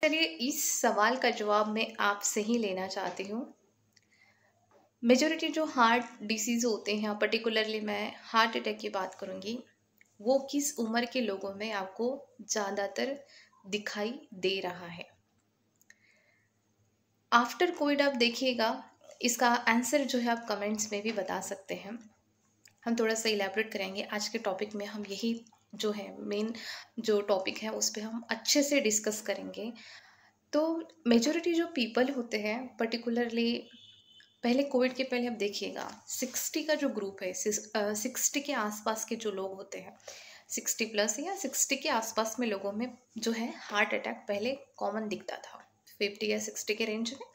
चलिए इस सवाल का जवाब मैं आपसे ही लेना चाहती हूँ। मेजॉरिटी जो हार्ट डिसीज़ होते हैं, पर्टिकुलरली मैं हार्ट अटैक की बात करूँगी, वो किस उम्र के लोगों में आपको ज़्यादातर दिखाई दे रहा है? आफ्टर कोविड आप देखिएगा, इसका आंसर जो है आप कमेंट्स में भी बता सकते हैं। हम थोड़ा-सा इलैबोरेट करेंगे आज के टॉपिक में। हम यही जो है मेन जो टॉपिक है उस पे हम अच्छे से डिस्कस करेंगे। तो मेजॉरिटी जो पीपल होते हैं, पर्टिकुलरली पहले कोविड के पहले आप देखिएगा 60 का जो ग्रुप है, 60 के आसपास के जो लोग होते हैं, 60 प्लस या 60 के आसपास में लोगों में जो है हार्ट अटैक पहले कॉमन दिखता था 50 या 60 के रेंज में।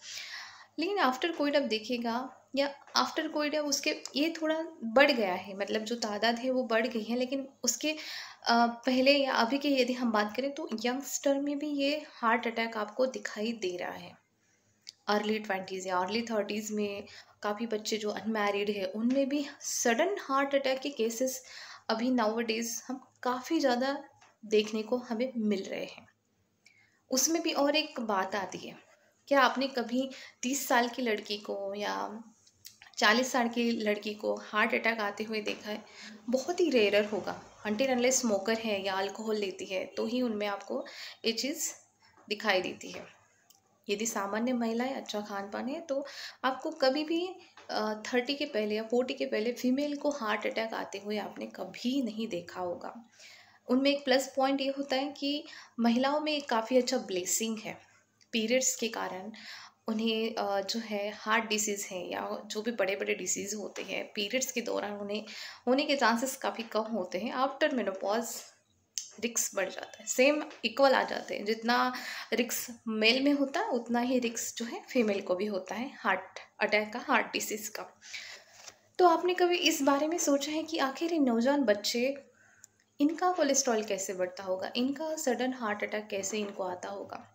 लेकिन आफ्टर कोविड आप देखिएगा, या आफ्टर कोविड या उसके ये थोड़ा बढ़ गया है, मतलब जो तादाद है वो बढ़ गई है। लेकिन उसके पहले या अभी की यदि हम बात करें तो यंगस्टर में भी ये हार्ट अटैक आपको दिखाई दे रहा है। अर्ली 20s या अर्ली 30s में काफ़ी बच्चे जो अनमैरिड है उनमें भी सडन हार्ट अटैक के केसेस अभी नाउअडेज हम काफ़ी ज़्यादा देखने को हमें मिल रहे हैं। उसमें भी और एक बात आती है, क्या आपने कभी 30 साल की लड़की को या 40 साल की लड़की को हार्ट अटैक आते हुए देखा है? बहुत ही रेयर होगा। अनटिल अनलेस स्मोकर है या अल्कोहल लेती है तो ही उनमें आपको ये चीज़ दिखाई देती है। यदि सामान्य महिलाएं अच्छा खान पान है तो आपको कभी भी 30 के पहले या 40 के पहले फीमेल को हार्ट अटैक आते हुए आपने कभी नहीं देखा होगा। उनमें एक प्लस पॉइंट ये होता है कि महिलाओं में एक काफ़ी अच्छा ब्लेसिंग है। पीरियड्स के कारण उन्हें जो है हार्ट डिसीज़ है या जो भी बड़े बड़े डिसीज़ होते हैं पीरियड्स के दौरान उन्हें होने के चांसेस काफ़ी कम होते हैं। आफ्टर मेनोपॉज रिक्स बढ़ जाता है, सेम इक्वल आ जाते हैं। जितना रिक्स मेल में होता है उतना ही रिक्स जो है फीमेल को भी होता है हार्ट अटैक का, हार्ट डिसीज़ का। तो आपने कभी इस बारे में सोचा है कि आखिर ये नौजवान बच्चे, इनका कोलेस्ट्रॉल कैसे बढ़ता होगा, इनका सडन हार्ट अटैक कैसे इनको आता होगा?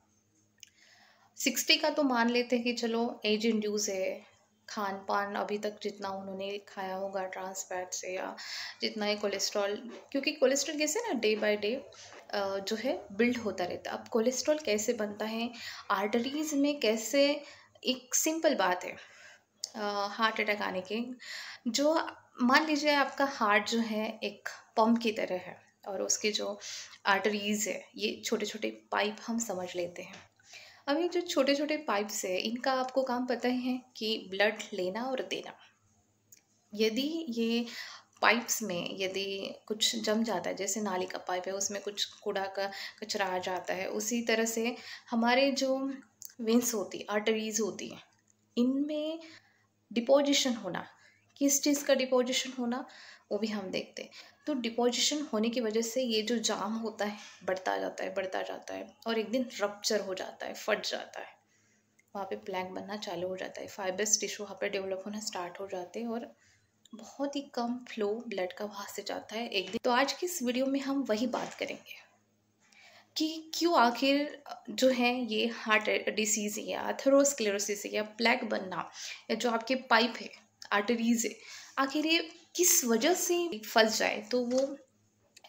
60 का तो मान लेते हैं कि चलो एज इंड्यूस है, खान पान अभी तक जितना उन्होंने खाया होगा ट्रांस फैट से, या जितना ही कोलेस्ट्रॉल, क्योंकि कोलेस्ट्रॉल कैसे ना डे बाय डे जो है बिल्ड होता रहता है। अब कोलेस्ट्रॉल कैसे बनता है आर्टरीज में, कैसे, एक सिंपल बात है हार्ट अटैक आने के। जो मान लीजिए आपका हार्ट जो है एक पंप की तरह है और उसके जो आर्टरीज है ये छोटे छोटे पाइप हम समझ लेते हैं। अभी जो छोटे छोटे पाइप्स है इनका आपको काम पता ही है कि ब्लड लेना और देना। यदि ये पाइप्स में यदि कुछ जम जाता है, जैसे नाली का पाइप है उसमें कुछ कूड़ा का कचरा आ जाता है, उसी तरह से हमारे जो वेंस होती आर्टरीज होती हैं इनमें डिपोजिशन होना, किस चीज़ का डिपोजिशन होना वो भी हम देखते हैं। तो डिपोजिशन होने की वजह से ये जो जाम होता है बढ़ता जाता है, बढ़ता जाता है और एक दिन रप्चर हो जाता है, फट जाता है। वहाँ पे प्लैक बनना चालू हो जाता है, फाइब्रस टिश्यू वहाँ पे डेवलप होना स्टार्ट हो जाते हैं और बहुत ही कम फ्लो ब्लड का वहाँ से जाता है एक दिन। तो आज की इस वीडियो में हम वही बात करेंगे कि क्यों आखिर जो है ये हार्ट डिसीज़ या एथेरोस्क्लेरोसिस या प्लैक बनना, या जो आपके पाइप है आर्टरीज है, आखिर ये किस वजह से फंस जाए तो वो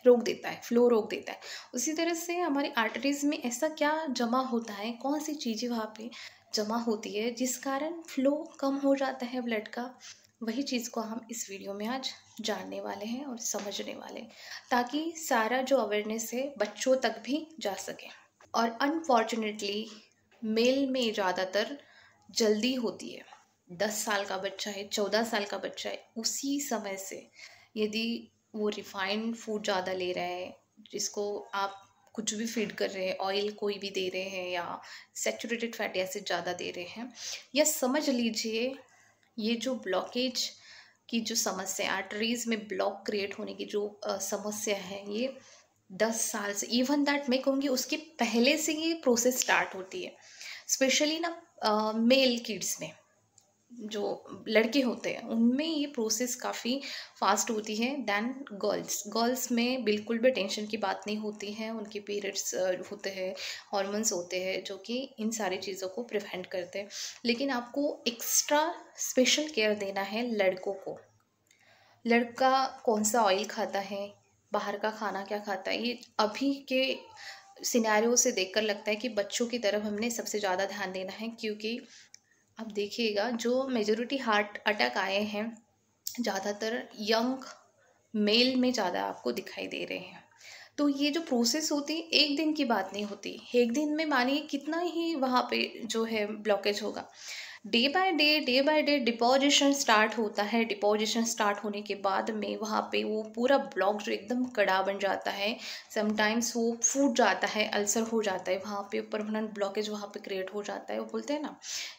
रोक देता है, फ्लो रोक देता है। उसी तरह से हमारी आर्टरीज में ऐसा क्या जमा होता है, कौन सी चीज़ें वहाँ पे जमा होती है जिस कारण फ्लो कम हो जाता है ब्लड का, वही चीज़ को हम इस वीडियो में आज जानने वाले हैं और समझने वाले हैं, ताकि सारा जो अवेयरनेस है बच्चों तक भी जा सके। और अनफॉर्चुनेटली मेल में ज़्यादातर जल्दी होती है। 10 साल का बच्चा है, 14 साल का बच्चा है, उसी समय से यदि वो रिफाइंड फूड ज़्यादा ले रहा है, जिसको आप कुछ भी फीड कर रहे हैं, ऑयल कोई भी दे रहे हैं या सैचुरेटेड फैटी एसिड ज़्यादा दे रहे हैं, या समझ लीजिए ये जो ब्लॉकेज की जो समस्या, आर्टरीज में ब्लॉक क्रिएट होने की जो समस्या है, ये 10 साल से, इवन दैट मैं कहूँगी उसके पहले से ये प्रोसेस स्टार्ट होती है। स्पेशली ना मेल किड्स में, जो लड़के होते हैं उनमें ये प्रोसेस काफ़ी फास्ट होती है दैन गर्ल्स। गर्ल्स में बिल्कुल भी टेंशन की बात नहीं होती है, उनके पीरियड्स होते हैं, हॉर्मोन्स होते हैं जो कि इन सारी चीज़ों को प्रिवेंट करते हैं। लेकिन आपको एक्स्ट्रा स्पेशल केयर देना है लड़कों को। लड़का कौन सा ऑयल खाता है, बाहर का खाना क्या खाता है, ये अभी के सिनेरियो से देखकर लगता है कि बच्चों की तरफ हमने सबसे ज़्यादा ध्यान देना है, क्योंकि अब देखिएगा जो मेजॉरिटी हार्ट अटैक आए हैं ज़्यादातर यंग मेल में ज़्यादा आपको दिखाई दे रहे हैं। तो ये जो प्रोसेस होती है एक दिन की बात नहीं होती, एक दिन में मानिए कितना ही वहाँ पे जो है ब्लॉकेज होगा। Day by day deposition start होता है। डिपोजिशन स्टार्ट होने के बाद में वहाँ पे वो पूरा ब्लॉक जो एकदम कड़ा बन जाता है, समटाइम्स वो फूट जाता है, अल्सर हो जाता है, वहाँ पे परमानेंट ब्लॉकेज वहाँ पे क्रिएट हो जाता है। वो बोलते हैं ना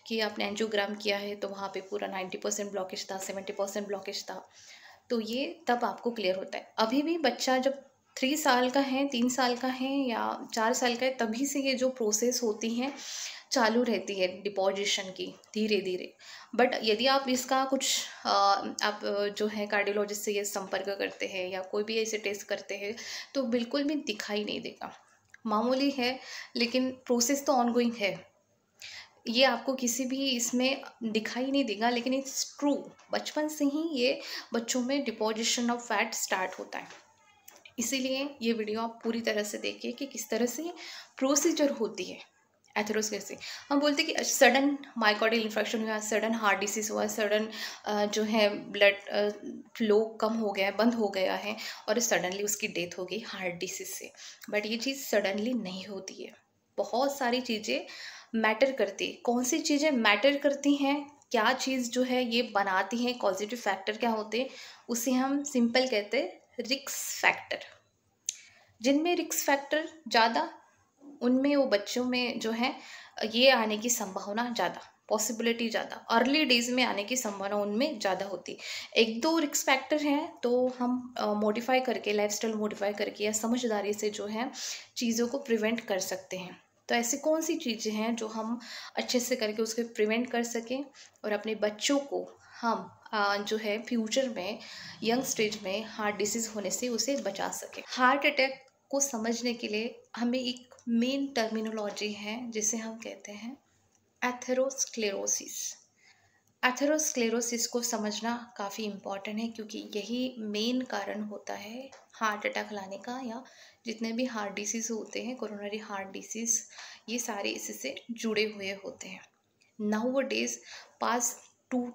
कि आपने एंजियोग्राम किया है तो वहाँ पे पूरा 90% ब्लॉकेज था, 70% ब्लॉकेज था। तो ये तब आपको क्लियर होता है। अभी भी बच्चा जब 3 साल का है, 3 साल का है या 4 साल का है, तभी से ये जो प्रोसेस होती हैं चालू रहती है डिपोजिशन की, धीरे धीरे। बट यदि आप इसका कुछ आप जो है कार्डियोलॉजिस्ट से ये संपर्क करते हैं या कोई भी ऐसे टेस्ट करते हैं तो बिल्कुल भी दिखाई नहीं देगा, मामूली है, लेकिन प्रोसेस तो ऑनगोइंग है। ये आपको किसी भी इसमें दिखाई नहीं देगा, लेकिन इट्स ट्रू। बचपन से ही ये बच्चों में डिपोजिशन ऑफ फैट स्टार्ट होता है। इसीलिए ये वीडियो आप पूरी तरह से देखिए कि किस तरह से प्रोसीजर होती है एथेरोस्क्लेरोसिस। हम बोलते हैं कि सडन माइकोडियल इन्फेक्शन हुआ, सडन हार्ट डिसीज हुआ, सडन जो है ब्लड फ्लो कम हो गया है, बंद हो गया है और सडनली उसकी डेथ हो गई हार्ट डिसीज से। बट ये चीज़ सडनली नहीं होती है। बहुत सारी चीज़ें मैटर करती है। कौन सी चीज़ें मैटर करती हैं, क्या चीज़ जो है ये बनाती है, पॉजिटिव फैक्टर क्या होते हैं, उसे हम सिंपल कहते हैं रिस्क फैक्टर। जिनमें रिस्क फैक्टर ज़्यादा, उनमें वो बच्चों में जो है ये आने की संभावना ज़्यादा, पॉसिबिलिटी ज़्यादा, अर्ली डेज में आने की संभावना उनमें ज़्यादा होती। एक दो रिस्क फैक्टर हैं तो हम मॉडिफाई करके, लाइफस्टाइल मॉडिफाई करके या समझदारी से जो है चीज़ों को प्रिवेंट कर सकते हैं। तो ऐसी कौन सी चीज़ें हैं जो हम अच्छे से करके उसके प्रिवेंट कर सकें और अपने बच्चों को हम जो है फ्यूचर में यंग स्टेज में हार्ट डिसीज़ होने से उसे बचा सकें। हार्ट अटैक को समझने के लिए हमें एक मेन टर्मिनोलॉजी है जिसे हम कहते हैं एथेरोस्क्लेरोसिस। एथेरोस्क्लेरोसिस को समझना काफ़ी इम्पॉर्टेंट है, क्योंकि यही मेन कारण होता है हार्ट अटैक लाने का, या जितने भी हार्ट डिसीज़ होते हैं, कोरोनरी हार्ट डिसीज़, ये सारे इससे जुड़े हुए होते हैं। Now days pass 2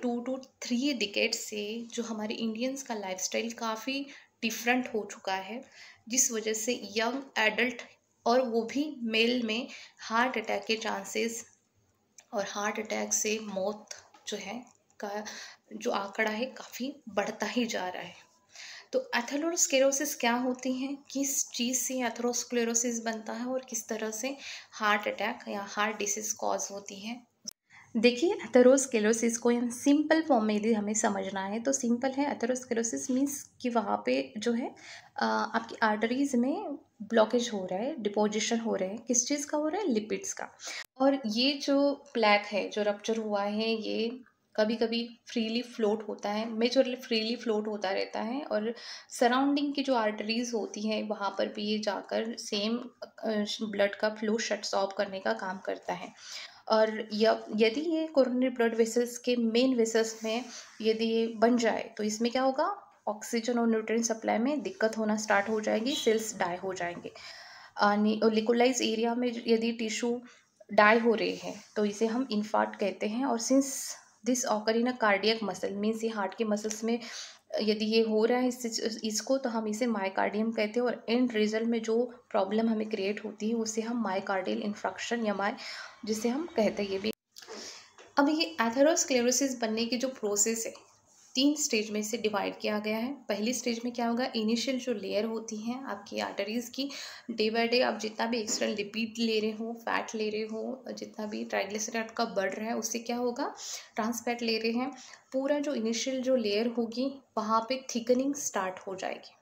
to 3 decade से जो हमारे इंडियंस का लाइफस्टाइल काफ़ी डिफरेंट हो चुका है, जिस वजह से यंग एडल्ट और वो भी मेल में हार्ट अटैक के चांसेस और हार्ट अटैक से मौत जो है का जो आंकड़ा है काफ़ी बढ़ता ही जा रहा है। तो एथेरोस्क्लेरोसिस क्या होती है, किस चीज़ से एथेरोस्क्लेरोसिस बनता है और किस तरह से हार्ट अटैक या हार्ट डिसीज कॉज होती है। देखिए, एथेरोस्क्लेरोसिस को हम सिंपल फॉर्म में यदि हमें समझना है तो सिंपल है। एथेरोस्क्लेरोसिस मीन्स कि वहाँ पे जो है आपकी आर्टरीज में ब्लॉकेज हो रहा है, डिपोजिशन हो रहा है। किस चीज़ का हो रहा है? लिपिड्स का। और ये जो प्लैक है, जो रप्चर हुआ है, ये कभी कभी फ्रीली फ्लोट होता है, मेजरली फ्रीली फ्लोट होता रहता है, और सराउंडिंग की जो आर्टरीज होती हैं वहाँ पर भी ये जाकर सेम ब्लड का फ्लो शट्स ऑफ करने का काम करता है। और यदि ये कोरोनरी ब्लड वेसल्स के मेन वेसल्स में यदि ये बन जाए तो इसमें क्या होगा, ऑक्सीजन और न्यूट्रिएंट सप्लाई में दिक्कत होना स्टार्ट हो जाएगी, सेल्स डाई हो जाएंगे। लिकोलाइज एरिया में यदि टिश्यू डाई हो रहे हैं तो इसे हम इन्फार्क्ट कहते हैं। और since this occur in a cardiac muscle, means ये हार्ट के मसल्स में यदि ये हो रहा है इसको तो हम इसे मायोकार्डियम कहते हैं। और एंड रिजल्ट में जो प्रॉब्लम हमें क्रिएट होती है उसे हम मायोकार्डियल इन्फ्रक्शन या जिसे हम कहते हैं ये भी। अब ये एथेरोस्क्लेरोसिस बनने की जो प्रोसेस है 3 स्टेज में से डिवाइड किया गया है। पहली स्टेज में क्या होगा, इनिशियल जो लेयर होती हैं आपकी आर्टरीज की, डे बाय डे आप जितना भी एक्स्ट्रा लिपिड ले रहे हो, फैट ले रहे हो, जितना भी ट्राइग्लिसराइड का बढ़ रहा है उससे क्या होगा, ट्रांस फैट ले रहे हैं, पूरा जो इनिशियल जो लेयर होगी वहाँ पे थिकनिंग स्टार्ट हो जाएगी।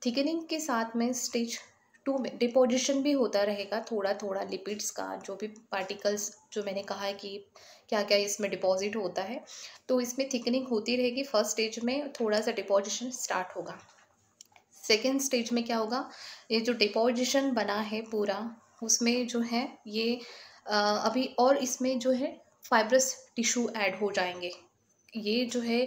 थिकनिंग के साथ में स्टेज 2 में डिपोजिशन भी होता रहेगा, थोड़ा थोड़ा लिपिड्स का, जो भी पार्टिकल्स जो मैंने कहा है कि क्या क्या इसमें डिपॉजिट होता है, तो इसमें थिकनिंग होती रहेगी। फर्स्ट स्टेज में थोड़ा सा डिपोजिशन स्टार्ट होगा। सेकेंड स्टेज में क्या होगा, ये जो डिपोजिशन बना है पूरा, उसमें जो है ये अभी और इसमें जो है फाइब्रस टिश्यू ऐड हो जाएंगे। ये जो है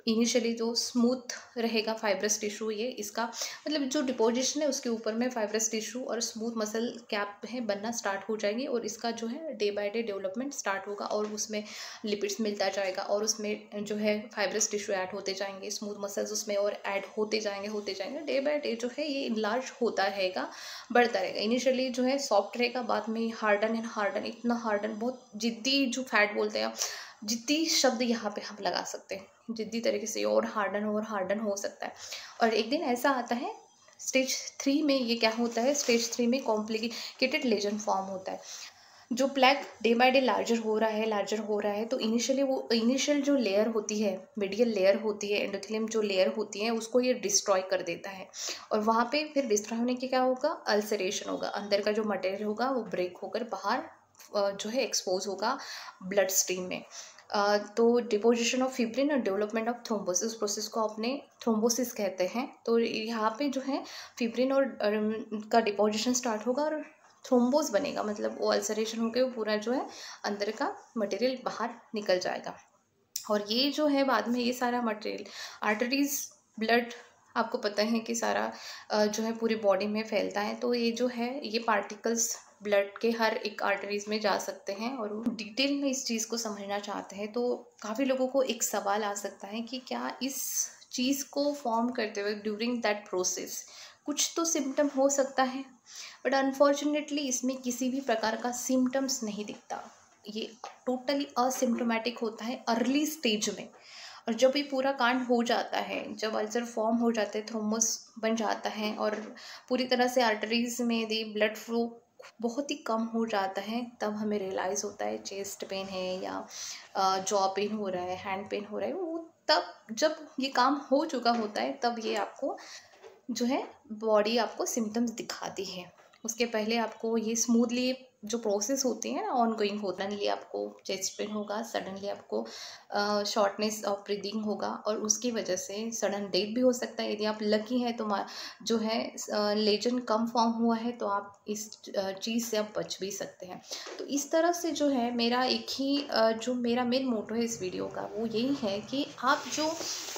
इनिशियली जो स्मूथ रहेगा फाइब्रस टिश्यू, ये इसका मतलब जो डिपोजिशन है उसके ऊपर में फाइब्रस टिश्यू और स्मूथ मसल कैप है बनना स्टार्ट हो जाएंगे, और इसका जो है day by day development start होगा, और उसमें लिपिड्स मिलता जाएगा, और उसमें जो है फाइब्रस टिश्यू ऐड होते जाएंगे, स्मूथ मसल्स उसमें और ऐड होते जाएंगे डे बाय डे जो है ये इनलार्ज होता रहेगा, बढ़ता रहेगा। इनिशियली जो है सॉफ्ट रहेगा, बाद में हार्डन एंड हार्डन, इतना हार्डन, बहुत जिद्दी जो फैट बोलते हैं, जिद्दी शब्द यहाँ पे हम लगा सकते हैं, जिद्दी तरीके से और हार्डन हो सकता है। और एक दिन ऐसा आता है स्टेज 3 में, ये क्या होता है, स्टेज 3 में कॉम्प्लिकेटेड लेजन फॉर्म होता है। जो plaque day by day larger हो रहा है, तो इनिशियल जो लेयर होती है, मीडियल लेयर होती है, एंडोथेलियम जो लेयर होती है, उसको ये डिस्ट्रॉय कर देता है, और वहाँ पे फिर डिस्ट्रॉय होने के क्या होगा, अल्सरेशन होगा, अंदर का जो मटेरियल होगा वो ब्रेक होकर बाहर जो है एक्सपोज होगा ब्लड स्ट्रीम में। तो डिपोजिशन ऑफ फिब्रिन और डेवलपमेंट ऑफ थ्रोम्बोसिस प्रोसेस को अपने थ्रोम्बोसिस कहते हैं। तो यहाँ पे जो है फिब्रिन और का डिपोजिशन स्टार्ट होगा और थ्रोम्बोस बनेगा, मतलब वो अल्सरेशन होकर वो पूरा जो है अंदर का मटेरियल बाहर निकल जाएगा। और ये जो है बाद में ये सारा मटेरियल आर्टरीज, ब्लड, आपको पता है कि सारा जो है पूरी बॉडी में फैलता है, तो ये जो है ये पार्टिकल्स ब्लड के हर एक आर्टरीज में जा सकते हैं, और वो डिटेल में इस चीज़ को समझना चाहते हैं। तो काफ़ी लोगों को एक सवाल आ सकता है कि क्या इस चीज़ को फॉर्म करते हुए ड्यूरिंग दैट प्रोसेस कुछ तो सिम्टम हो सकता है, बट अनफॉर्चुनेटली इसमें किसी भी प्रकार का सिम्टम्स नहीं दिखता, ये टोटली असिम्टोमेटिक होता है अर्ली स्टेज में। और जब ये पूरा कांड हो जाता है, जब अल्सर फॉर्म हो जाते हैं, थ्रोम्बस बन जाता है और पूरी तरह से आर्टरीज में यदि ब्लड फ्लो बहुत ही कम हो जाता है, तब हमें रियलाइज़ होता है चेस्ट पेन है या जॉ पेन हो रहा है, हैंड पेन हो रहा है, वो तब जब ये काम हो चुका होता है, तब ये आपको जो है बॉडी आपको सिम्टम्स दिखाती है। उसके पहले आपको ये स्मूथली जो प्रोसेस होती है ना ऑन गोइंग होता है, सडनली आपको चेस्ट पेन होगा, सडनली आपको शॉर्टनेस ऑफ ब्रीदिंग होगा, और उसकी वजह से सडन डेथ भी हो सकता है। यदि आप लकी हैं तो जो है लेजन कम फॉर्म हुआ है तो आप इस चीज़ से आप बच भी सकते हैं। तो इस तरह से जो है मेरा एक ही जो मेरा मेन मोटो है इस वीडियो का वो यही है कि आप जो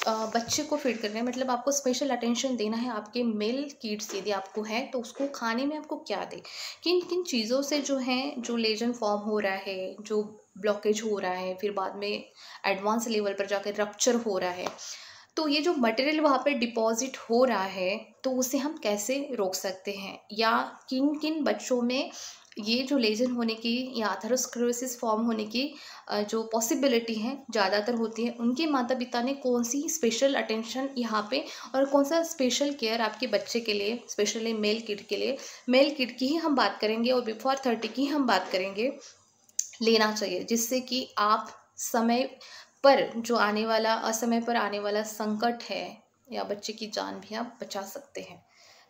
बच्चे को फीड कर रहे हैं, मतलब आपको स्पेशल अटेंशन देना है आपके मेल किड्स यदि आपको है तो उसको खाने में आपको क्या दे, किन किन चीज़ों से जो है जो लेजन फॉर्म हो रहा है, जो ब्लॉकेज हो रहा है, फिर बाद में एडवांस लेवल पर जाकर रप्चर हो रहा है, तो ये जो मटेरियल वहाँ पे डिपॉजिट हो रहा है तो उसे हम कैसे रोक सकते हैं, या किन किन बच्चों में ये जो लेजन होने की या एथेरोस्क्लेरोसिस फॉर्म होने की जो पॉसिबिलिटी है ज़्यादातर होती है, उनके माता पिता ने कौन सी स्पेशल अटेंशन यहाँ पे और कौन सा स्पेशल केयर आपके बच्चे के लिए, स्पेशली मेल किड के लिए, मेल किड की ही हम बात करेंगे और बिफोर 30 की हम बात करेंगे, लेना चाहिए, जिससे कि आप समय पर जो आने वाला असमय पर आने वाला संकट है या बच्चे की जान भी आप बचा सकते हैं।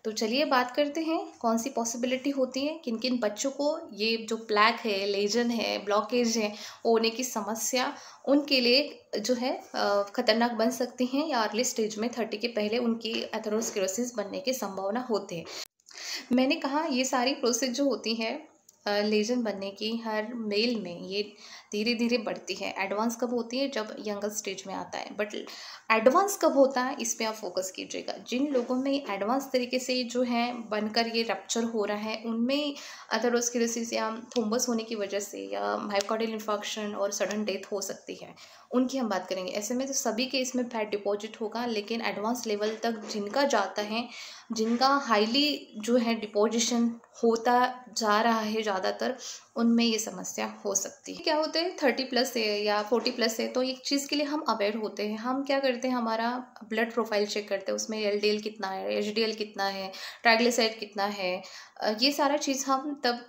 तो चलिए बात करते हैं कौन सी पॉसिबिलिटी होती है, किन किन बच्चों को ये जो प्लैक है, लेजन है, ब्लॉकेज है होने की समस्या उनके लिए जो है खतरनाक बन सकती हैं, या अर्ली स्टेज में 30 के पहले उनकी एथेरोस्क्लेरोसिस बनने की संभावना होती है। मैंने कहा ये सारी प्रोसेस जो होती है लेजन बनने की हर मेल में, ये धीरे धीरे बढ़ती है। एडवांस कब होती है, जब यंगर स्टेज में आता है, बट एडवांस कब होता है इस पे आप फोकस कीजिएगा। जिन लोगों में एडवांस तरीके से जो है बनकर ये रप्चर हो रहा है, उनमें एथेरोस्क्लेरोसिस या थ्रोम्बस होने की वजह से या मायोकार्डियल इंफार्क्शन और सडन डेथ हो सकती है, उनकी हम बात करेंगे। ऐसे में तो सभी के इसमें फैट डिपॉजिट होगा, लेकिन एडवांस लेवल तक जिनका जाता है, जिनका हाईली जो है डिपोजिशन होता जा रहा है ज़्यादातर, उनमें ये समस्या हो सकती है। क्या होता है 30+ है या 40+ है, तो एक चीज़ के लिए हम अवेयर होते हैं। हम क्या करते हैं, हमारा ब्लड प्रोफाइल चेक करते हैं, उसमें LDL कितना है, HDL कितना है, ट्राइग्लिसराइड कितना है, ये सारा चीज़ हम तब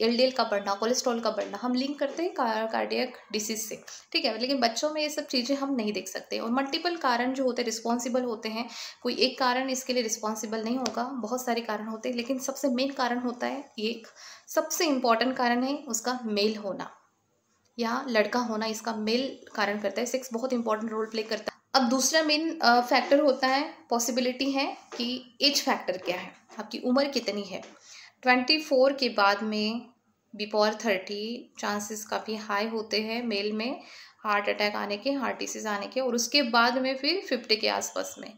LDL का बढ़ना, कोलेस्ट्रॉल का बढ़ना हम लिंक करते हैं कार्डियक डिसीज से, ठीक है। लेकिन बच्चों में ये सब चीज़ें हम नहीं देख सकते, और मल्टीपल कारण जो होते हैं रिस्पॉन्सिबल होते हैं, कोई एक कारण इसके लिए रिस्पॉन्सिबल नहीं होगा, बहुत सारे कारण होते हैं, लेकिन सबसे मेन कारण होता है, एक सबसे इम्पॉर्टेंट कारण है उसका मेल होना या लड़का होना, इसका मेल कारण करता है। सेक्स बहुत इंपॉर्टेंट रोल प्ले करता है। अब दूसरा मेन फैक्टर होता है, पॉसिबिलिटी है कि एज फैक्टर क्या है, आपकी उम्र कितनी है। 24 के बाद में बिफोर 30 चांसेस काफ़ी हाई होते हैं मेल में हार्ट अटैक आने के, हार्ट डिसीज़ आने के, और उसके बाद में फिर 50 के आसपास में।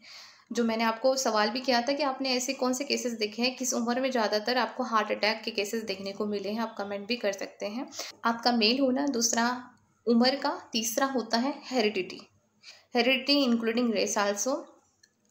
जो मैंने आपको सवाल भी किया था कि आपने ऐसे कौन से केसेस देखे हैं, किस उम्र में ज़्यादातर आपको हार्ट अटैक के केसेस देखने को मिले हैं, आप कमेंट भी कर सकते हैं। आपका मेल होना, दूसरा उम्र का, तीसरा होता है heredity, heredity including race also.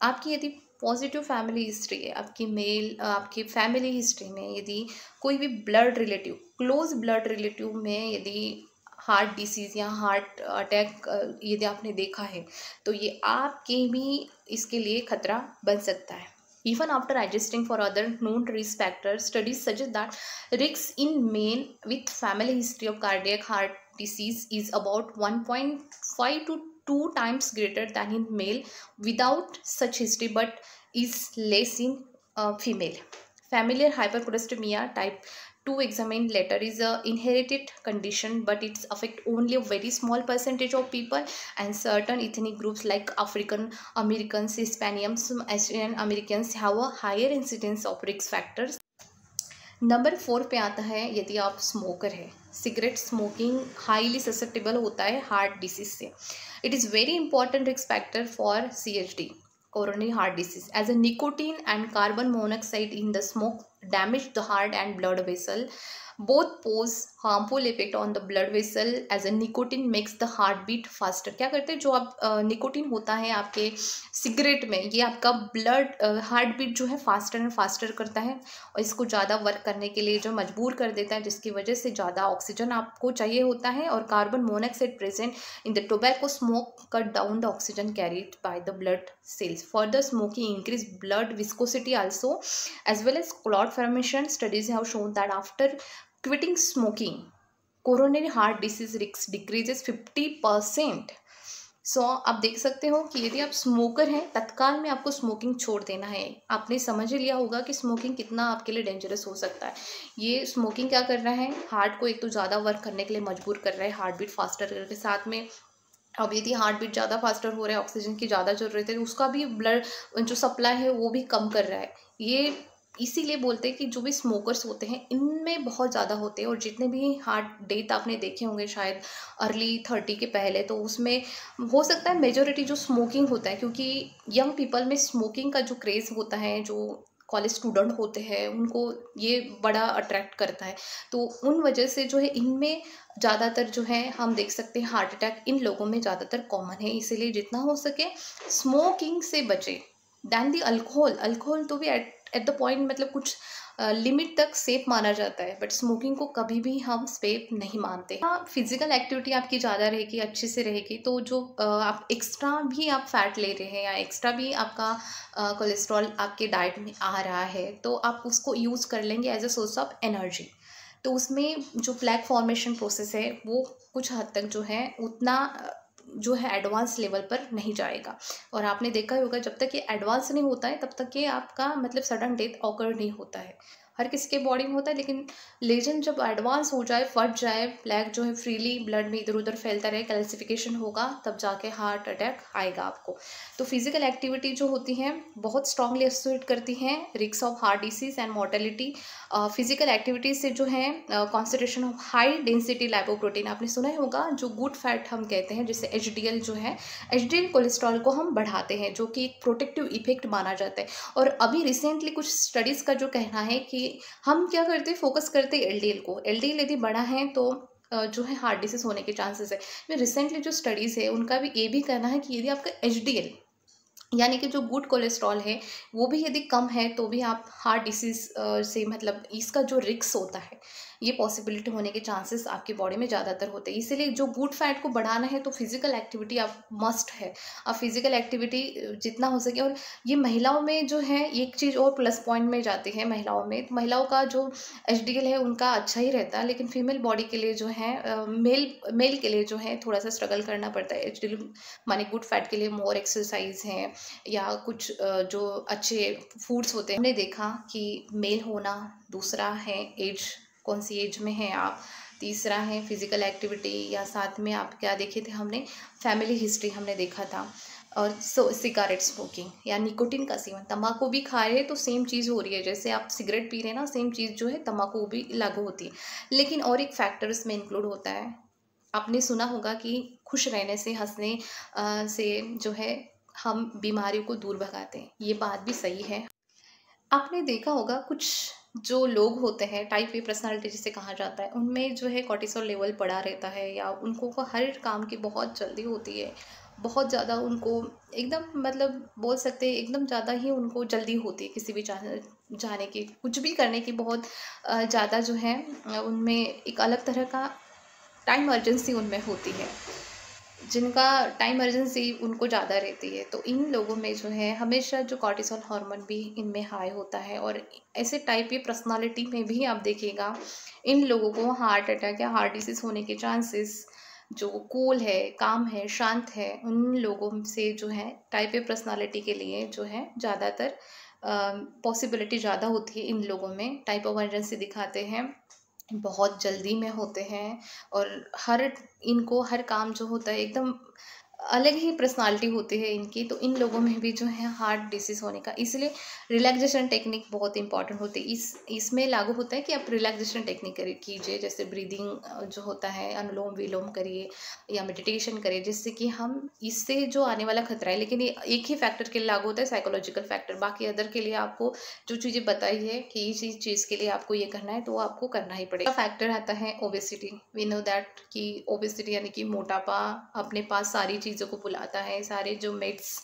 आपकी यदि पॉजिटिव फैमिली हिस्ट्री है, आपकी फैमिली हिस्ट्री में यदि कोई भी blood relative, close blood relative में यदि हार्ट डिसीज़ या हार्ट अटैक यदि आपने देखा है, तो ये आपके भी इसके लिए खतरा बन सकता है। Even after adjusting for other known risk factors, studies suggest that risks in men with family history of cardiac heart disease is about 1.5 to 2 times greater than in male without such history, but is less in female. Familial hypercholesterolemia type 2 examined later is a inherited condition, but it affects only a very small percentage of people, and certain ethnic groups like African Americans, Hispanics, Asian Americans have a higher incidence of risk factors. Number 4 पे आता है, यदि आप smoker है, cigarette smoking highly susceptible होता है heart disease से। It is very important risk factor for CHD, coronary heart disease, as a nicotine and carbon monoxide in the smoke damage the heart and blood vessel. Both pose harmful effect on the blood vessel, as a nicotine makes the heart beat faster. क्या करते हैं, जो आप nicotine होता है आपके cigarette में, ये आपका ब्लड हार्ट बीट जो है फास्टर एंड फास्टर करता है, और इसको ज़्यादा वर्क करने के लिए जो मजबूर कर देता है, जिसकी वजह से ज़्यादा ऑक्सीजन आपको चाहिए होता है। और carbon monoxide present in the tobacco smoke cut down the oxygen carried by the blood cells. Further, smoking increase blood viscosity also, as well as clot formation. Studies have shown that after quitting smoking, coronary heart disease risk decreases 50%. सो आप देख सकते हो कि यदि आप smoker हैं, तत्काल में आपको स्मोकिंग छोड़ देना है। आपने समझ ही लिया होगा कि स्मोकिंग कितना आपके लिए डेंजरस हो सकता है। ये स्मोकिंग क्या कर रहा है, हार्ट को एक तो ज़्यादा वर्क करने के लिए मजबूर कर रहा है, हार्ट बीट फास्टर करके, साथ में अब यदि हार्ट बीट ज़्यादा फास्टर हो रहा है, ऑक्सीजन की ज़्यादा ज़रूरत है, तो उसका भी ब्लड जो सप्लाई है वो भी कम कर रहा है। ये इसीलिए बोलते हैं कि जो भी स्मोकर्स होते हैं इनमें बहुत ज़्यादा होते हैं, और जितने भी हार्ट डेथ आपने देखे होंगे शायद अर्ली 30 के पहले, तो उसमें हो सकता है मेजोरिटी जो स्मोकिंग होता है, क्योंकि यंग पीपल में स्मोकिंग का जो क्रेज़ होता है, जो कॉलेज स्टूडेंट होते हैं उनको ये बड़ा अट्रैक्ट करता है, तो उन वजह से जो है इनमें ज़्यादातर जो है हम देख सकते हैं हार्ट अटैक इन लोगों में ज़्यादातर कॉमन है। इसीलिए जितना हो सके स्मोकिंग से बचे। दैन दी अल्कोहल तो भी एट द पॉइंट, मतलब कुछ लिमिट तक सेफ माना जाता है, बट स्मोकिंग को कभी भी हम सेफ नहीं मानते। हाँ, फिजिकल एक्टिविटी आपकी ज़्यादा रहेगी, अच्छे से रहेगी, तो जो आप एक्स्ट्रा भी आप फैट ले रहे हैं या एक्स्ट्रा भी आपका कोलेस्ट्रॉल आपके डाइट में आ रहा है, तो आप उसको यूज़ कर लेंगे as a source of energy. तो उसमें जो प्लैक फॉर्मेशन प्रोसेस है वो कुछ हद तक जो है उतना जो है एडवांस लेवल पर नहीं जाएगा। और आपने देखा होगा जब तक ये एडवांस नहीं होता है तब तक ये आपका मतलब सडन डेथ ऑकर नहीं होता है। हर किसी के बॉडी में होता है, लेकिन लेजन जब एडवांस हो जाए, फट जाए, प्लैक जो है फ्रीली ब्लड में इधर उधर फैलता रहे, कैल्सिफिकेशन होगा, तब जाके हार्ट अटैक आएगा आपको। तो फिजिकल एक्टिविटी जो होती हैं बहुत स्ट्रांगली एसोसिएट करती हैं risk of heart disease and mortality. Physical activities से जो है concentration of high density lipoprotein, आपने सुना ही होगा, जो गुड फैट हम कहते हैं, जैसे HDL जो है, HDL कोलेस्ट्रॉल को हम बढ़ाते हैं, जो कि एक प्रोटेक्टिव इफेक्ट माना जाता है। और अभी रिसेंटली कुछ स्टडीज़ का जो कहना है कि हम क्या करते हैं, फोकस करते हैं LDL को, LDL यदि बढ़ा है तो जो है हार्ट डिसीज होने के चांसेस है। रिसेंटली जो स्टडीज़ है उनका भी ये भी कहना है कि यदि आपका HDL यानी कि जो गुड कोलेस्ट्रॉल है वो भी यदि कम है तो भी आप हार्ट डिसीज़ से मतलब इसका जो रिस्क होता है, ये पॉसिबिलिटी होने के चांसेस आपकी बॉडी में ज़्यादातर होते हैं। इसीलिए जो गुड फैट को बढ़ाना है तो फिजिकल एक्टिविटी आप मस्ट है, आप फिजिकल एक्टिविटी जितना हो सके। और ये महिलाओं में जो है एक चीज़ और प्लस पॉइंट में जाती है महिलाओं में, तो महिलाओं का जो HDL है उनका अच्छा ही रहता है, लेकिन फीमेल बॉडी के लिए जो है मेल के लिए जो है थोड़ा सा स्ट्रगल करना पड़ता है। HDL माने गुड फैट के लिए मोर एक्सरसाइज है या कुछ जो अच्छे फूड्स होते हैं। हमने देखा कि मेल होना, दूसरा है एज, कौन सी एज में हैं आप, तीसरा है फिजिकल एक्टिविटी, या साथ में आप क्या देखे थे हमने, फैमिली हिस्ट्री हमने देखा था, और सिगारेट स्मोकिंग या निकोटिन का सेवन, तम्बाकू भी खा रहे हैं तो सेम चीज़ हो रही है, जैसे आप सिगरेट पी रहे हैं ना, सेम चीज़ जो है तम्बाकू भी लागू होती है। लेकिन और एक फैक्टर इसमें इंक्लूड होता है, आपने सुना होगा कि खुश रहने से, हंसने से जो है हम बीमारियों को दूर भगाते हैं। ये बात भी सही है। आपने देखा होगा कुछ जो लोग होते हैं टाइप ए पर्सनालिटी जिसे कहा जाता है, उनमें जो है कॉर्टिसोल लेवल बढ़ा रहता है, या उनको को हर काम की बहुत जल्दी होती है, बहुत ज़्यादा उनको एकदम मतलब बोल सकते हैं एकदम ज़्यादा ही उनको जल्दी होती है किसी भी जाने की, कुछ भी करने की बहुत ज़्यादा जो है उनमें एक अलग तरह का टाइम अर्जेंसी उनमें होती है, जिनका टाइम अर्जेंसी उनको ज़्यादा रहती है। तो इन लोगों में जो है हमेशा जो कॉर्टिसोल हार्मोन भी इनमें हाई होता है, और ऐसे टाइप की पर्सनालिटी में भी आप देखिएगा इन लोगों को हार्ट अटैक या हार्ट डिसीज होने के चांसेस, जो कूल है, काम है, शांत है, उन लोगों से जो है टाइप ए पर्सनालिटी के लिए जो है ज़्यादातर पॉसिबिलिटी ज़्यादा होती है। इन लोगों में टाइप ऑफ अर्जेंसी दिखाते हैं, बहुत जल्दी में होते हैं, और इनको हर काम जो होता है एकदम अलग ही पर्सनालिटी होती है इनकी। तो इन लोगों में भी जो है हार्ट डिसीज होने का, इसलिए रिलैक्सेशन टेक्निक बहुत इंपॉर्टेंट होती है। इसमें लागू होता है कि आप रिलैक्सेशन टेक्निक कीजिए, जैसे ब्रीदिंग जो होता है, अनुलोम विलोम करिए या मेडिटेशन करिए, जिससे कि हम इससे जो आने वाला खतरा है, लेकिन ये एक ही फैक्टर के लिए लागू होता है, साइकोलॉजिकल फैक्टर। बाकी अदर के लिए आपको जो चीज़ें बताई है कि इसी चीज़ के लिए आपको ये करना है, तो वो आपको करना ही पड़ेगा। फैक्टर आता है ओबेसिटी। वी नो दैट कि ओबेसिटी यानी कि मोटापा अपने पास सारी चीज़ों को बुलाता है, सारे जो मेड्स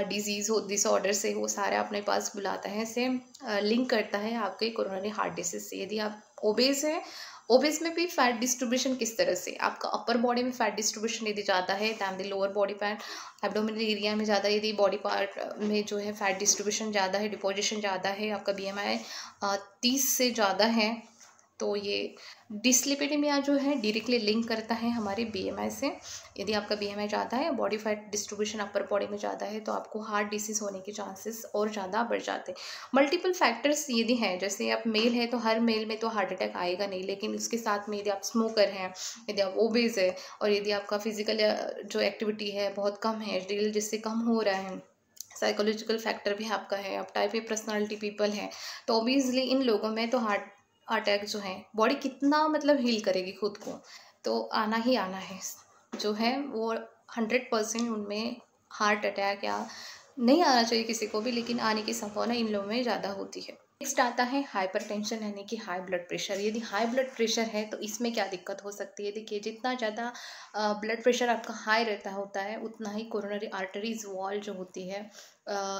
डिजीज़ हो, डिसऑर्डर्स है, वो सारा अपने पास बुलाता है। सेम लिंक करता है आपके कोरोनरी हार्ट डिसीज से। यदि आप ओबेस हैं, ओबेस में भी फैट डिस्ट्रीब्यूशन किस तरह से, आपका अपर बॉडी में फैट डिस्ट्रीब्यूशन यदि ज़्यादा है than the lower body fat, abdominal area में ज़्यादा, यदि बॉडी पार्ट में जो है फैट डिस्ट्रीब्यूशन ज़्यादा है, डिपोजिशन ज़्यादा है, आपका BMI 30 से ज़्यादा है, तो ये डिस्लिपिडेमिया जो है डायरेक्टली लिंक करता है हमारे BMI से। यदि आपका BMI ज़्यादा है, बॉडी फैट डिस्ट्रीब्यूशन अपर बॉडी में ज़्यादा है, तो आपको हार्ट डिसीज़ होने के चांसेस और ज़्यादा बढ़ जाते हैं। मल्टीपल फैक्टर्स यदि हैं, जैसे आप मेल है तो हर मेल में तो हार्ट अटैक आएगा नहीं, लेकिन उसके साथ में यदि आप स्मोकर हैं, यदि आप ओबेस है, और यदि आपका फिजिकल जो एक्टिविटी है बहुत कम है, ड्रिल जिससे कम हो रहा है, साइकोलॉजिकल फैक्टर भी आपका है, आप टाइप ए पर्सनालिटी पीपल हैं, तो ऑब्वियसली इन लोगों में तो हार्ट अटैक जो है, बॉडी कितना मतलब हील करेगी खुद को, तो आना ही आना है जो है वो 100% उनमें हार्ट अटैक या नहीं आना चाहिए किसी को भी, लेकिन आने की संभावना इन लोगों में ज़्यादा होती है। नेक्स्ट आता है हाइपरटेंशन यानी कि हाई ब्लड प्रेशर। यदि हाई ब्लड प्रेशर है तो इसमें क्या दिक्कत हो सकती है? देखिए, जितना ज़्यादा ब्लड प्रेशर आपका हाई रहता होता है, उतना ही कोरोनरी आर्टरीज वॉल जो होती है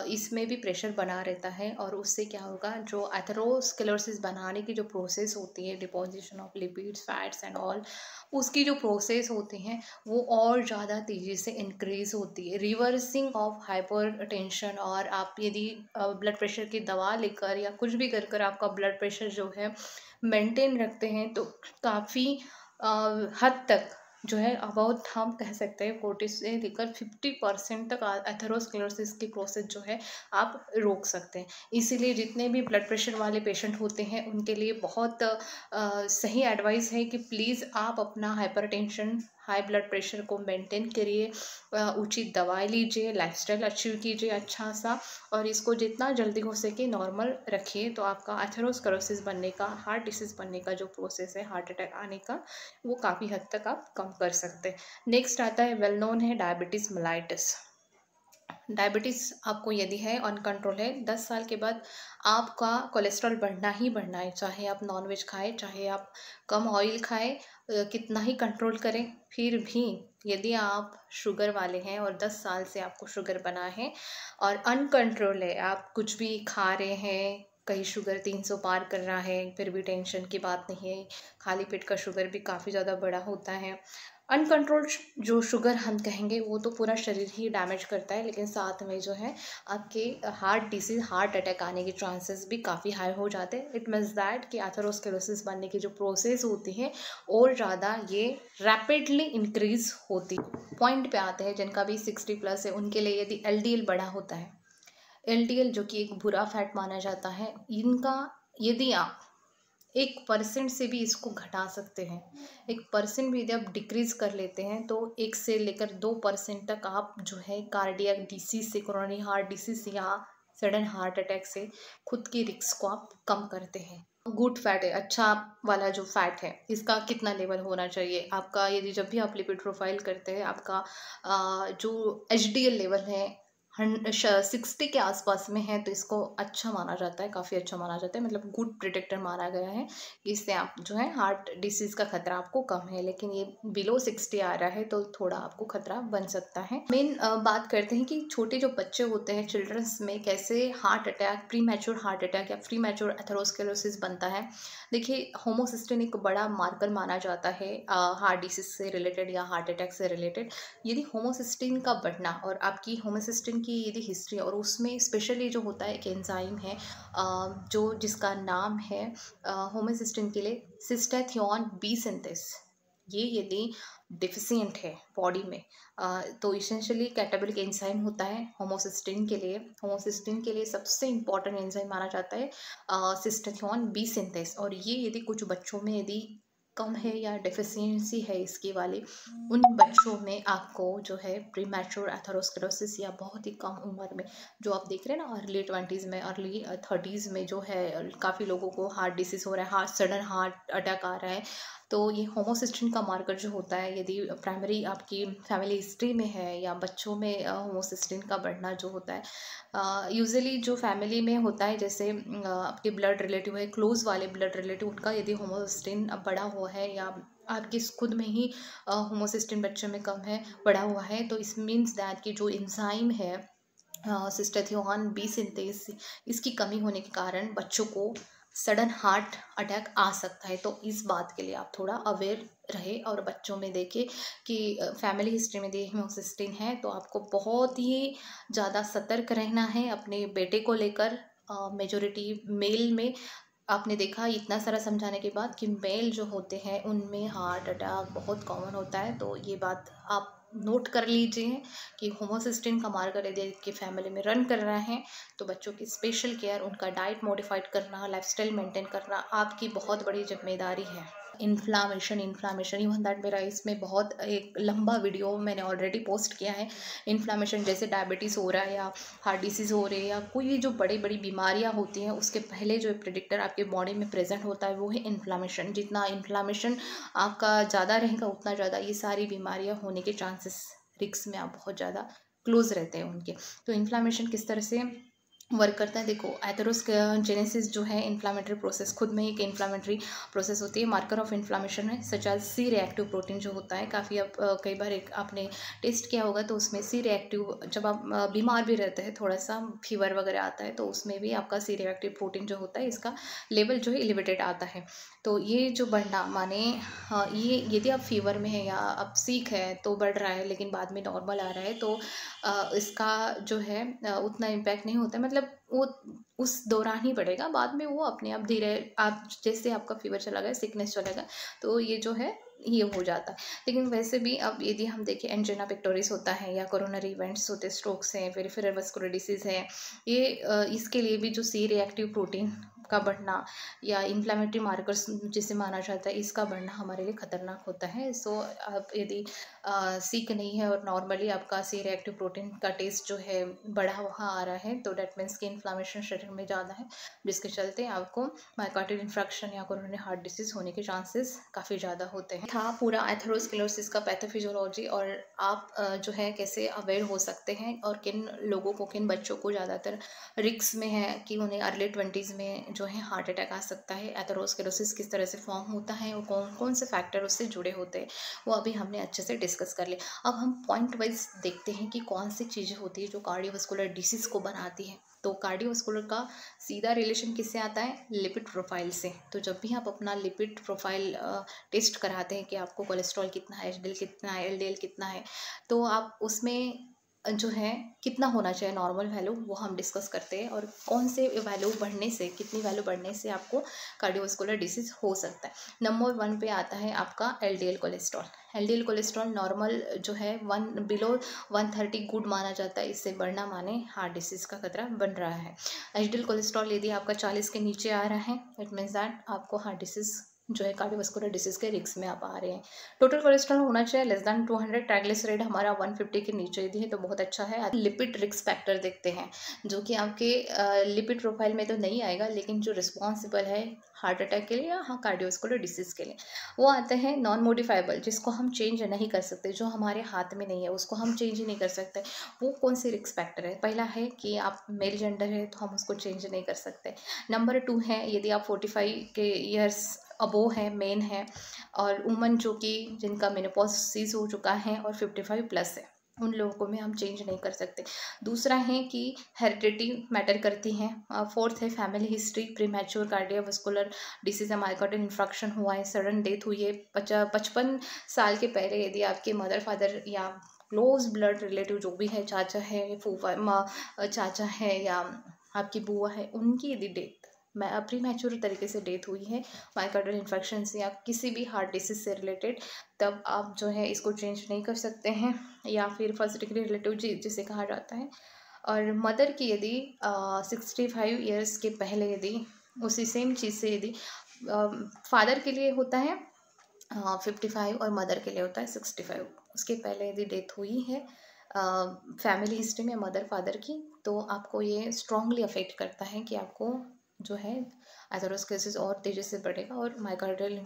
इसमें भी प्रेशर बना रहता है, और उससे क्या होगा, जो एथेरोस्क्लेरोसिस बनाने की जो प्रोसेस होती है, deposition of lipids, fats and all, उसकी जो प्रोसेस होती हैं वो और ज़्यादा तेज़ी से इंक्रीज़ होती है, रिवर्सिंग ऑफ हाइपरटेंशन। और आप यदि ब्लड प्रेशर की दवा लेकर या कुछ भी कर कर आपका ब्लड प्रेशर जो है मेंटेन रखते हैं, तो काफ़ी हद तक जो है अबाउट हम कह सकते हैं 40 से लेकर 50% तक एथेरोस्क्लेरोसिस की प्रोसेस जो है आप रोक सकते हैं। इसीलिए जितने भी ब्लड प्रेशर वाले पेशेंट होते हैं उनके लिए बहुत सही एडवाइस है कि प्लीज़ आप अपना हाइपरटेंशन, हाई ब्लड प्रेशर को मेंटेन करिए, उचित दवाई लीजिए, लाइफस्टाइल अचीव कीजिए अच्छा सा, और इसको जितना जल्दी हो सके नॉर्मल रखिए, तो आपका एथेरोस्क्लेरोसिस बनने का, हार्ट डिसीज़ बनने का जो प्रोसेस है, हार्ट अटैक आने का, वो काफ़ी हद तक आप कम कर सकते हैं। नेक्स्ट आता है, वेल नोन है, डायबिटीज़ मेलाइटिस। डायबिटीज़ आपको यदि है, अनकंट्रोल है, 10 साल के बाद आपका कोलेस्ट्रॉल बढ़ना ही बढ़ना है, चाहे आप नॉनवेज खाएं, चाहे आप कम ऑयल खाएं, कितना ही कंट्रोल करें, फिर भी यदि आप शुगर वाले हैं और 10 साल से आपको शुगर बना है और अनकंट्रोल है, आप कुछ भी खा रहे हैं, कहीं शुगर 300 पार कर रहा है, फिर भी टेंशन की बात नहीं है, खाली पेट का शुगर भी काफ़ी ज़्यादा बड़ा होता है। अनकंट्रोल्ड जो शुगर हम कहेंगे वो तो पूरा शरीर ही डैमेज करता है, लेकिन साथ में जो है आपके हार्ट डिसीज, हार्ट अटैक आने के चांसेस भी काफ़ी हाई हो जाते हैं। इट मीन्स दैट कि एथेरोस्क्लेरोसिस बनने की जो प्रोसेस होती है और ज़्यादा ये रैपिडली इंक्रीज होती पॉइंट पे आते हैं। जिनका भी 60+ है उनके लिए यदि LDL बड़ा होता है, LDL जो कि एक बुरा फैट माना जाता है, इनका यदि आप 1% से भी इसको घटा सकते हैं, 1% भी यदि आप डिक्रीज कर लेते हैं, तो 1 से लेकर 2% तक आप जो है कार्डियक डिसीज से, कोरोनरी हार्ट डिसीज या सडन हार्ट अटैक से खुद की रिस्क को आप कम करते हैं। गुड फैट है, अच्छा वाला जो फैट है, इसका कितना लेवल होना चाहिए आपका। यदि जब भी आप लिपिड प्रोफाइल करते हैं, आपका जो एचडीएल लेवल है 60 के आसपास में है, तो इसको अच्छा माना जाता है, काफ़ी अच्छा माना जाता है, मतलब गुड प्रिडिक्टर माना गया है। इससे आप जो है हार्ट डिसीज़ का खतरा आपको कम है, लेकिन ये बिलो 60 आ रहा है तो थोड़ा आपको खतरा बन सकता है। मेन बात करते हैं कि छोटे जो बच्चे होते हैं चिल्ड्रंस में कैसे heart attack, pre mature heart attack या प्री मैच्योर एथेरोस्क्लेरोसिस बनता है। देखिए, होमोसिस्टिन एक बड़ा मार्कर माना जाता है हार्ट डिसीज से रिलेटेड या हार्ट अटैक से रिलेटेड। यदि होमोसिस्टिन का बढ़ना और आपकी होमोसिस्टिन की यदि हिस्ट्री, और उसमें स्पेशली जो होता है एक एंजाइम है जो जिसका नाम है होमोसिस्टिन के लिए सिस्टैथियोन बी सिंथेस, ये यदि डिफिशियंट है बॉडी में तो इसेंशियली कैटाबोलिक एंजाइम होता है होमोसिस्टिन के लिए। होमोसिस्टिन के लिए सबसे इंपॉर्टेंट एंजाइम माना जाता है सिस्टैथियोन बी सिंथेस, और ये यदि कुछ बच्चों में यदि कम है या डेफिशिएंसी है इसकी वाली, उन बच्चों में आपको जो है प्रीमैच्योर एथेरोस्क्लेरोसिस या बहुत ही कम उम्र में, जो आप देख रहे हैं ना अर्ली 20s में, अर्ली 30s में जो है काफ़ी लोगों को हार्ट डिसीज हो रहा है, सडन हार्ट अटैक आ रहा है, तो ये होमोसिस्टिन का मार्कर जो होता है यदि प्राइमरी आपकी फैमिली हिस्ट्री में है या बच्चों में होमोसिस्टिन का बढ़ना जो होता है यूजुअली जो फैमिली में होता है, जैसे आपके ब्लड रिलेटिव है, क्लोज वाले ब्लड रिलेटिव, उनका यदि होमोसिस्टिन बड़ा हुआ है या आपकी खुद में ही होमोसिस्टिन बच्चे में कम है, बढ़ा हुआ है, तो इस मीन्स दैट कि जो एंजाइम है सिस्टैथियोन बी सिंथेस, इसकी कमी होने के कारण बच्चों को सडन हार्ट अटैक आ सकता है। तो इस बात के लिए आप थोड़ा अवेयर रहे और बच्चों में देखें कि फैमिली हिस्ट्री में देखिए होमोसिस्टिन है, तो आपको बहुत ही ज़्यादा सतर्क रहना है अपने बेटे को लेकर। मेजोरिटी मेल में आपने देखा इतना सारा समझाने के बाद कि मेल जो होते हैं उनमें हार्ट अटैक बहुत कॉमन होता है, तो ये बात आप नोट कर लीजिए कि होमोसिस्टिन का मार्कर यदि आपकी फैमिली में रन कर रहा है तो बच्चों की स्पेशल केयर, उनका डाइट मॉडिफाइड करना, लाइफस्टाइल मेंटेन करना आपकी बहुत बड़ी जिम्मेदारी है। इन्फ्लामेशन इवन दैट मेरा इसमें बहुत एक लंबा वीडियो मैंने ऑलरेडी पोस्ट किया है। इन्फ्लामेशन जैसे डायबिटीज़ हो रहा है या हार्ट डिसीज़ हो रही है या कोई भी जो बड़ी बड़ी बीमारियां होती हैं, उसके पहले जो प्रेडिक्टर आपके बॉडी में प्रेजेंट होता है वो है इन्फ्लामेशन। जितना इन्फ्लामेशन आपका ज़्यादा रहेगा उतना ज़्यादा ये सारी बीमारियां होने के चांसेस, रिस्क में आप बहुत ज़्यादा क्लोज रहते हैं उनके। तो इन्फ्लामेशन किस तरह से वर्क करता है, देखो एथेरोस्क्लेरोजेनेसिस जो है इन्फ्लामेटरी प्रोसेस, खुद में ही एक इन्फ्लामेटरी प्रोसेस होती है। मार्कर ऑफ इन्फ्लामेशन है such as C reactive protein जो होता है, काफ़ी अब कई बार एक आपने टेस्ट किया होगा तो उसमें सी रिएक्टिव, जब आप बीमार भी रहते हैं, थोड़ा सा फीवर वगैरह आता है, तो उसमें भी आपका सी रिएक्टिव प्रोटीन जो होता है इसका लेवल जो है एलिवेटेड आता है। तो ये जो बढ़ना माने ये यदि आप फीवर में है या आप सीक है तो बढ़ रहा है लेकिन बाद में नॉर्मल आ रहा है, तो इसका जो है उतना इम्पैक्ट नहीं होता है, मतलब वो उस दौरान ही बढ़ेगा, बाद में वो अपने आप धीरे, आप जैसे आपका फीवर चला गया, सिकनेस चला गया, तो ये जो है ये हो जाता है। लेकिन वैसे भी अब यदि हम देखें एंजिना पेक्टोरिस होता है या कोरोनरी इवेंट्स होते हैं, स्ट्रोक्स हैं, पेरिफेरल वास्कुलर डिसीज़ है, ये इसके लिए भी जो सी रिएक्टिव प्रोटीन का बढ़ना या इन्फ्लामेटरी मार्कर्स जिसे माना जाता है, इसका बढ़ना हमारे लिए खतरनाक होता है। सो आप यदि सीक नहीं है और नॉर्मली आपका सी रिएक्टिव प्रोटीन का टेस्ट जो है बढ़ा हुआ आ रहा है, तो डेट मीन्स की इन्फ्लामेशन शरीर में ज़्यादा है, जिसके चलते आपको मायोकार्डियल इन्फ्रैक्शन या कोरोनरी हार्ट डिसीज़ होने के चांसेस काफ़ी ज़्यादा होते हैं। था पूरा एथेरोस्क्लेरोसिस का पैथोफिजियोलॉजी, और आप जो है कैसे अवेयर हो सकते हैं और किन लोगों को, किन बच्चों को ज़्यादातर रिक्स में है कि उन्हें अर्ली 20s में जो है हार्ट अटैक आ सकता है, एथेरोस्क्लेरोसिस किस तरह से फॉर्म होता है और कौन कौन से फैक्टर उससे जुड़े होते हैं, वो अभी हमने अच्छे से डिस्कस कर लिया। अब हम पॉइंट वाइज देखते हैं कि कौन सी चीज़ें होती है जो कार्डियोवास्कुलर डिसीज़ को बनाती है। तो कार्डियोवास्कुलर का सीधा रिलेशन किससे आता है, लिपिड प्रोफाइल से। तो जब भी आप अपना लिपिड प्रोफाइल टेस्ट कराते हैं कि आपको कोलेस्ट्रॉल कितना है, एचडीएल कितना है, एलडीएल कितना है, तो आप उसमें जो है कितना होना चाहिए नॉर्मल वैल्यू, वो हम डिस्कस करते हैं, और कौन से वैल्यू बढ़ने से, कितनी वैल्यू बढ़ने से आपको कार्डियोवास्कुलर डिसीज़ हो सकता है। नंबर 1 पे आता है आपका LDL cholesterol. LDL cholesterol normal जो है 1 बिलो 130 गुड माना जाता है, इससे बढ़ना माने हार्ट डिसीज़ का खतरा बन रहा है। एचडीएल कोलेस्ट्रॉल यदि आपका 40 के नीचे आ रहा है, इट मीन्स दैट आपको हार्ट डिसीज़ जो है कार्डियोवास्कुलर डिसीज के रिस्क में आप आ रहे हैं। टोटल कोलेस्ट्रॉल होना चाहिए लेस दैन 200, ट्राइग्लिसराइड हमारा 150 के नीचे यदि है तो बहुत अच्छा है। लिपिड रिस्क फैक्टर देखते हैं जो कि आपके लिपिड प्रोफाइल में तो नहीं आएगा, लेकिन जो रिस्पॉन्सिबल है हार्ट अटैक के लिए या हाँ कार्डियोवास्कुलर डिसीज के लिए, वो आते हैं नॉन मोडिफाइबल, जिसको हम चेंज नहीं कर सकते, जो हमारे हाथ में नहीं है उसको हम चेंज ही नहीं कर सकते। वो कौन से रिस्क फैक्टर है? पहला है कि आप मेल जेंडर है तो हम उसको चेंज नहीं कर सकते। नंबर 2 है यदि आप 45 के ईयर्स अबो है, मेन है, और वुमन जो कि जिनका मेनोपॉज हो चुका है और 55 प्लस है, उन लोगों को भी हम चेंज नहीं कर सकते। दूसरा है कि हेरिडिटी मैटर करती है। फोर्थ है family history, premature cardiovascular disease है, मायोकार्डियल इंफ्रैक्शन हुआ है, सडन डेथ हुई है 55 साल के पहले, यदि आपके मदर फादर या क्लोज ब्लड रिलेटिव जो भी है, चाचा है, फूफा चाचा है या आपकी बुआ है, उनकी यदि डेथ प्री मैच्योर तरीके से डेथ हुई है मायोकार्डियल इन्फेक्शन से या किसी भी हार्ट डिसीज से रिलेटेड, तब आप जो है इसको चेंज नहीं कर सकते हैं, या फिर फर्स्ट डिग्री रिलेटिव जिसे कहा जाता है। और मदर की यदि 65 ईयर्स के पहले यदि उसी सेम चीज़ से यदि फादर के लिए होता है 55 और मदर के लिए होता है 65, उसके पहले यदि डेथ हुई है फैमिली हिस्ट्री में मदर फादर की, तो आपको ये स्ट्रांगली अफेक्ट करता है कि आपको जो है एथेरोस्क्लेरोसिस और तेजी से बढ़ेगा और मायोकार्डियल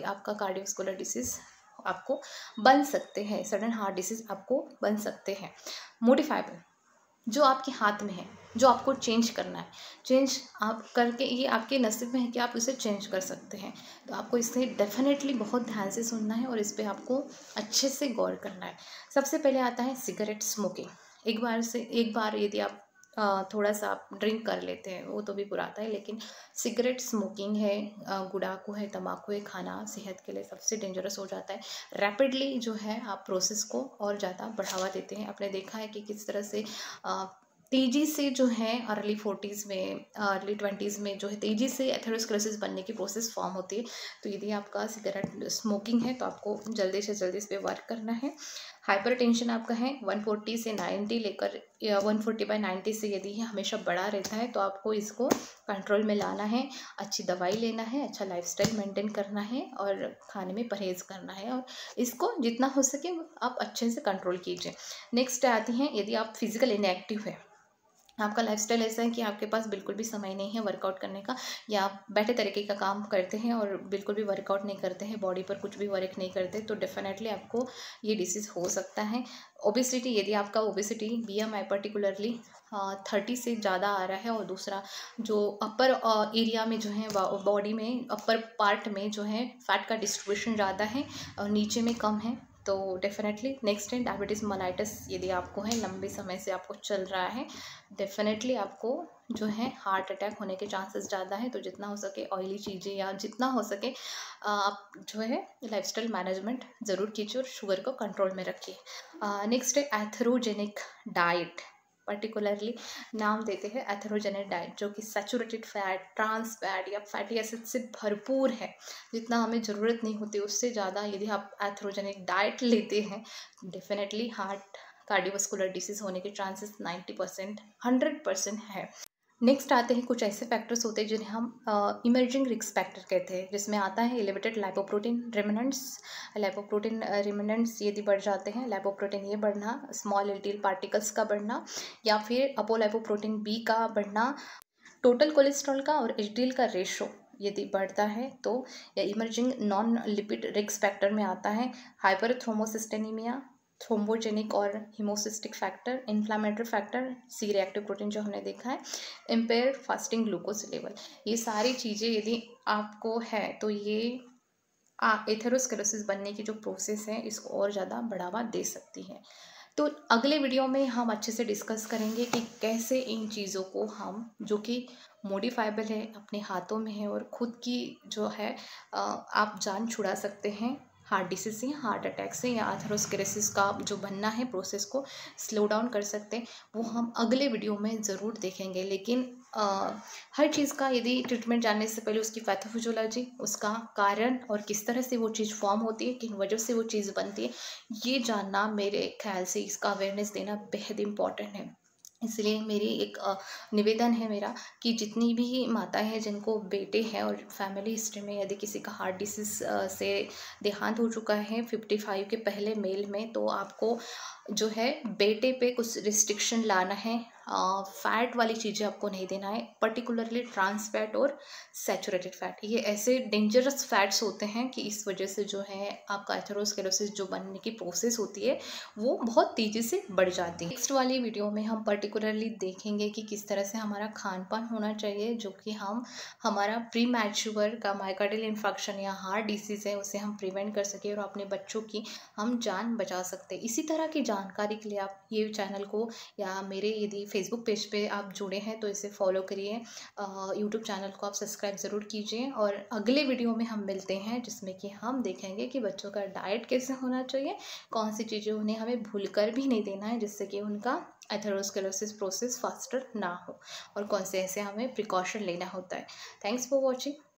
आपका कार्डियोवास्कुलर डिसीज आपको बन सकते हैं, सडन हार्ट डिसीज आपको बन सकते हैं। मोडिफाइबल जो आपके हाथ में है, जो आपको चेंज करना है, चेंज आप करके ये आपके नसीब में है कि आप उसे चेंज कर सकते हैं। तो आपको इसे डेफिनेटली बहुत ध्यान से सुनना है और इस पर आपको अच्छे से गौर करना है। सबसे पहले आता है सिगरेट स्मोकिंग। एक बार यदि आप थोड़ा सा आप ड्रिंक कर लेते हैं वो तो भी बुरा आता है, लेकिन सिगरेट स्मोकिंग है, गुड़ाकू है, तम्बाकू है, खाना सेहत के लिए सबसे डेंजरस हो जाता है। रैपिडली जो है आप प्रोसेस को और ज़्यादा बढ़ावा देते हैं। आपने देखा है कि किस तरह से तेज़ी से जो है अर्ली 40s में, अर्ली 20s में जो है तेज़ी से एथेरोस्क्लेरोसिस बनने की प्रोसेस फॉर्म होती है। तो यदि आपका सिगरेट स्मोकिंग है तो आपको जल्दी से जल्दी इस पर वर्क करना है। हाइपरटेंशन आपका है 140 से 90 लेकर 140/90 से यदि ये हमेशा बढ़ा रहता है तो आपको इसको कंट्रोल में लाना है, अच्छी दवाई लेना है, अच्छा लाइफस्टाइल मेंटेन करना है और खाने में परहेज़ करना है, और इसको जितना हो सके आप अच्छे से कंट्रोल कीजिए। नेक्स्ट आती हैं यदि आप फिजिकल इनएक्टिव है, आपका लाइफस्टाइल ऐसा है कि आपके पास बिल्कुल भी समय नहीं है वर्कआउट करने का, या आप बैठे तरीके का काम करते हैं और बिल्कुल भी वर्कआउट नहीं करते हैं, बॉडी पर कुछ भी वर्क नहीं करते, तो डेफिनेटली आपको ये डिसीज़ हो सकता है। ओबेसिटी, यदि आपका ओबेसिटी BMI पर्टिकुलरली 30 से ज़्यादा आ रहा है, और दूसरा जो अपर एरिया में जो है बॉडी में अपर पार्ट में जो है फैट का डिस्ट्रीब्यूशन ज़्यादा है और नीचे में कम है, तो डेफिनेटली नेक्स्ट है डायबिटीज़ मेलाइटस, यदि आपको है लंबे समय से आपको चल रहा है, डेफिनेटली आपको जो है हार्ट अटैक होने के चांसेस ज़्यादा है। तो जितना हो सके ऑयली चीज़ें या जितना हो सके आप जो है लाइफस्टाइल मैनेजमेंट ज़रूर कीजिए और शुगर को कंट्रोल में रखिए। नेक्स्ट है एथेरोजेनिक डाइट, पर्टिकुलरली नाम देते हैं एथेरोजेनिक डाइट, जो कि सैचुरेटेड फैट, ट्रांस फैट या फैटी एसिड से भरपूर है। जितना हमें ज़रूरत नहीं होती उससे ज़्यादा यदि आप एथेरोजेनिक डाइट लेते हैं, डेफिनेटली हार्ट कार्डियोवास्कुलर डिसीज़ होने के चांसेस 90% 100% है। नेक्स्ट आते हैं कुछ ऐसे फैक्टर्स होते हैं जिन्हें हम इमर्जिंग रिस्क फैक्टर कहते हैं, जिसमें आता है एलिवेटेड लाइपोप्रोटीन रिमेनेंट्स। लाइपोप्रोटीन रिमेनेंट्स यदि बढ़ जाते हैं, लाइपोप्रोटीन ये बढ़ना, स्मॉल LDL पार्टिकल्स का बढ़ना, या फिर अपोलाइपोप्रोटीन B का बढ़ना, टोटल कोलेस्ट्रॉल का और HDL का रेशो यदि बढ़ता है तो यह emerging non lipid risk factor में आता है। हाइपरथ्रोमोसिस्टेनिमिया, थ्रोम्बोजेनिक और haemostatic factor, inflammatory factor, C reactive protein जो हमने देखा है, इम्पेयर फास्टिंग ग्लूकोज लेवल, ये सारी चीज़ें यदि आपको है तो ये एथेरोस्क्लेरोसिस बनने की जो प्रोसेस है इसको और ज़्यादा बढ़ावा दे सकती है। तो अगले वीडियो में हम अच्छे से डिस्कस करेंगे कि कैसे इन चीज़ों को हम, जो कि मॉडिफाइबल है, अपने हाथों में है और ख़ुद की जो है आप जान छुड़ा सकते हैं हार्ट डिसीज से, हार्ट अटैक से, या एथेरोस्क्लेरोसिस का जो बनना है प्रोसेस को स्लो डाउन कर सकते हैं, वो हम अगले वीडियो में ज़रूर देखेंगे। लेकिन हर चीज़ का यदि ट्रीटमेंट जानने से पहले उसकी पैथोफिजियोलॉजी, उसका कारण और किस तरह से वो चीज़ फॉर्म होती है, किन वजह से वो चीज़ बनती है, ये जानना मेरे ख्याल से इसका अवेयरनेस देना बेहद इम्पॉर्टेंट है। इसलिए मेरी एक निवेदन है मेरा कि जितनी भी माताएं हैं जिनको बेटे हैं और फैमिली हिस्ट्री में यदि किसी का हार्ट डिसीज़ से देहांत हो चुका है 55 के पहले मेल में, तो आपको जो है बेटे पे कुछ रिस्ट्रिक्शन लाना है। फैट वाली चीज़ें आपको नहीं देना है, पर्टिकुलरली ट्रांस फैट और सैचुरेटेड फैट। ये ऐसे डेंजरस फैट्स होते हैं कि इस वजह से जो है आपका एथेरोस्क्लेरोसिस जो बनने की प्रोसेस होती है वो बहुत तेज़ी से बढ़ जाती है। नेक्स्ट वाली वीडियो में हम पर्टिकुलरली देखेंगे कि किस तरह से हमारा खान पान होना चाहिए, जो कि हम हमारा प्री मैच्योर का माइकार्डियल इन्फेक्शन या हार्ट डिसीज़ है उसे हम प्रिवेंट कर सकें और अपने बच्चों की हम जान बचा सकते हैं। इसी तरह की जानकारी के लिए आप ये चैनल को या मेरे यदि फेसबुक पेज पे आप जुड़े हैं तो इसे फॉलो करिए, यूट्यूब चैनल को आप सब्सक्राइब ज़रूर कीजिए। और अगले वीडियो में हम मिलते हैं जिसमें कि हम देखेंगे कि बच्चों का डाइट कैसे होना चाहिए, कौन सी चीज़ें उन्हें हमें भूलकर भी नहीं देना है जिससे कि उनका एथेरोस्क्लेरोसिस प्रोसेस फास्टर ना हो, और कौन से ऐसे हमें प्रिकॉशन लेना होता है। Thanks for watching.